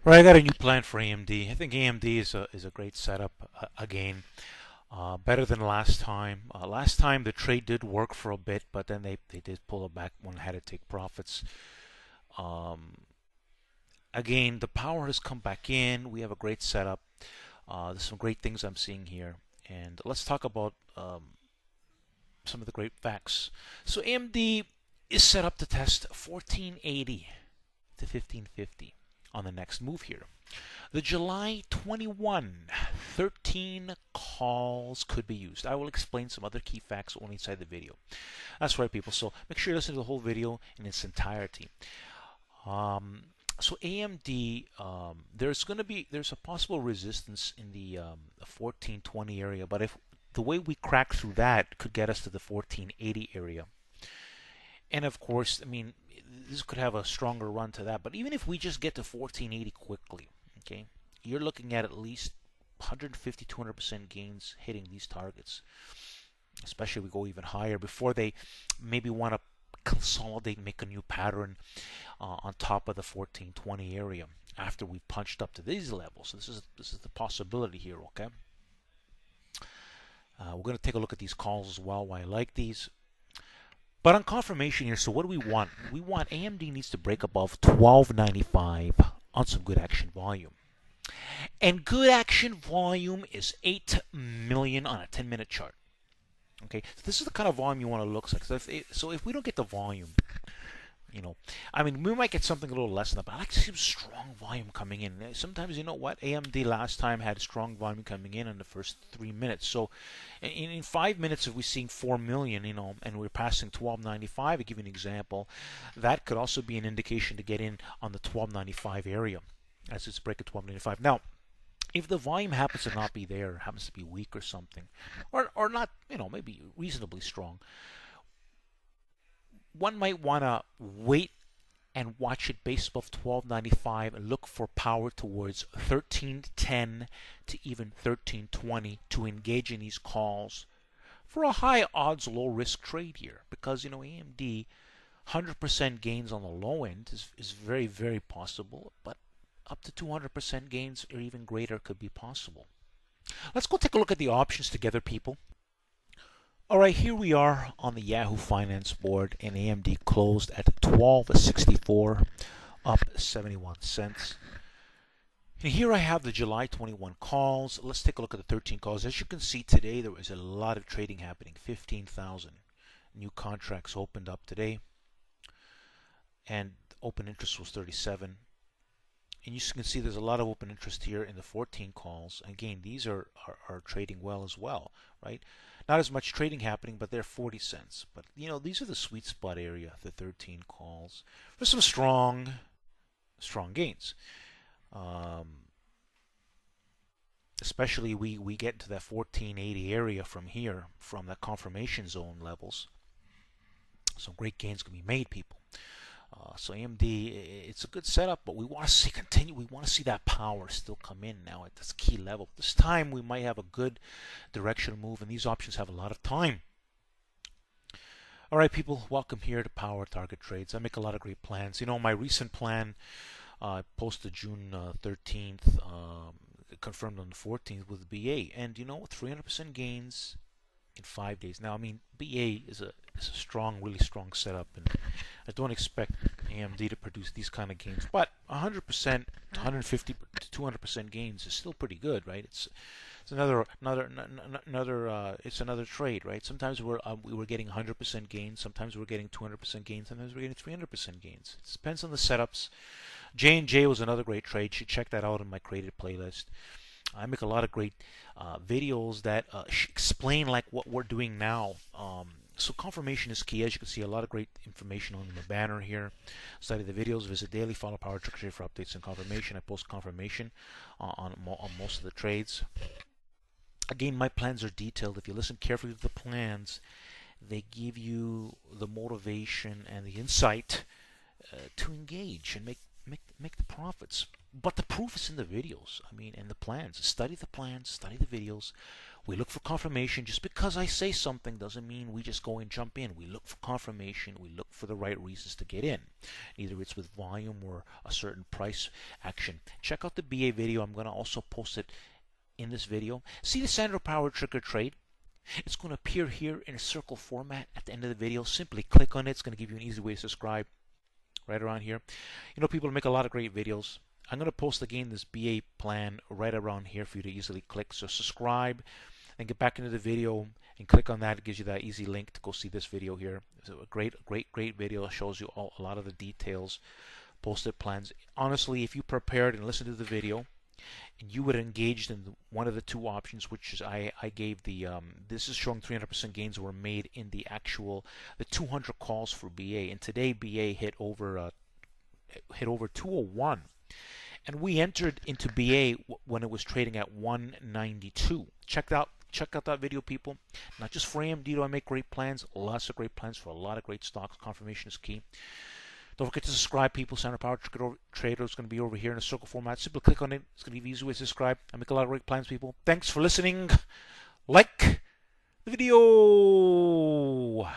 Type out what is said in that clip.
Right, I got a new plan for AMD. I think AMD is a great setup again. Better than last time. Last time the trade did work for a bit, but then they did pull it back when it had to take profits. Um, Again, the power has come back in. We have a great setup. There's some great things I'm seeing here, and let's talk about some of the great facts. So AMD is set up to test 1480 to 1550 on the next move here. The July 21, 13 calls could be used. I will explain some other key facts only inside the video. That's right, people. So make sure you listen to the whole video in its entirety. So AMD, there's a possible resistance in the 1420 area, but if the way we crack through that could get us to the 1480 area. And of course, I mean, this could have a stronger run to that. But even if we just get to 1480 quickly, okay, you're looking at least 150, 200% gains hitting these targets. Especially if we go even higher before they maybe want to consolidate, make a new pattern on top of the 1420 area after we've punched up to these levels. So this is the possibility here, okay? We're going to take a look at these calls as well, why I like these. But on confirmation here, so what do we want? We want AMD needs to break above 1295 on some good action volume. And good action volume is 8 million on a 10-minute chart. Okay, so this is the kind of volume you want to look like. So if we don't get the volume, I mean, we might get something a little less than that, but I like to see some strong volume coming in. Sometimes, you know what, AMD last time had strong volume coming in the first 3 minutes. So in 5 minutes, if we're seeing 4 million, and we're passing 1295, to give you an example, that could also be an indication to get in on the 1295 area as it's breaking 1295. Now, if the volume happens to not be there, happens to be weak or something, or not, maybe reasonably strong, one might want to wait and watch it base above 1295 and look for power towards 1310 to even 1320 to engage in these calls for a high odds, low risk trade here. Because, AMD 100% gains on the low end is very, very possible, but up to 200% gains or even greater could be possible. Let's go take a look at the options together, people. Alright, here we are on the Yahoo Finance board, and AMD closed at 1264, up 71 cents. And here I have the July 21 calls. Let's take a look at the 13 calls. As you can see today, there was a lot of trading happening. 15,000 new contracts opened up today, and open interest was 37. And you can see there's a lot of open interest here in the 14 calls. Again, these are trading well as well, right? Not as much trading happening, but they're 40 cents. But, these are the sweet spot area, the 13 calls, for some strong gains. Especially we get into that 1480 area from here, from the confirmation zone levels. Some great gains can be made, people. So AMD, it's a good setup, but we want to see continue. We want to see that power still come in now at this key level. This time we might have a good directional move, and these options have a lot of time. All right, people, welcome here to Power Target Trades. I make a lot of great plans. My recent plan I posted June 13th, confirmed on the 14th with BA, and 300% gains in 5 days. Now, I mean, BA is a strong, really strong setup, and I don't expect AMD to produce these kind of gains. But 100%, 150 to 200% gains is still pretty good, right? It's another it's another trade, right? Sometimes we were getting 100% gains, sometimes we're getting 200% gains, sometimes we're getting 300% gains. It depends on the setups. J&J was another great trade. You should check that out in my created playlist. I make a lot of great videos that explain like what we're doing now. So confirmation is key. As you can see, a lot of great information on the banner here. Study the videos. Visit daily. Follow Power Target Trade for updates and confirmation. I post confirmation on most of the trades. Again, my plans are detailed. If you listen carefully to the plans, they give you the motivation and the insight to engage and make the profits. But the proof is in the videos. I mean, and the plans. Study the plans, study the videos, We look for confirmation. Just because I say something doesn't mean we just go and jump in. We look for confirmation. We look for the right reasons to get in. Either it's with volume or a certain price action. Check out the BA video. I'm going to also post it in this video. See the Sandro Power trigger trade? It's going to appear here in a circle format at the end of the video. Simply click on it. It's going to give you an easy way to subscribe right around here. You know, people make a lot of great videos. I'm going to post again this BA plan right around here for you to easily click. So subscribe and get back into the video and click on that. It gives you that easy link to go see this video here. It's a great video. It shows you a lot of the details, posted plans. Honestly, if you prepared and listened to the video and you would engaged in one of the two options, which is I gave the this is showing 300% gains were made in the 200 calls for BA, and today BA hit over 201, and we entered into BA when it was trading at 192. Check out that video, people. Not just for AMD do I make great plans, lots of great plans for a lot of great stocks. Confirmation is key. Don't forget to subscribe, people. Sandro Power Trader is going to be over here in a circle format. Simply click on it. It's going to be easy way to subscribe. I make a lot of great plans, people. Thanks for listening. Like the video.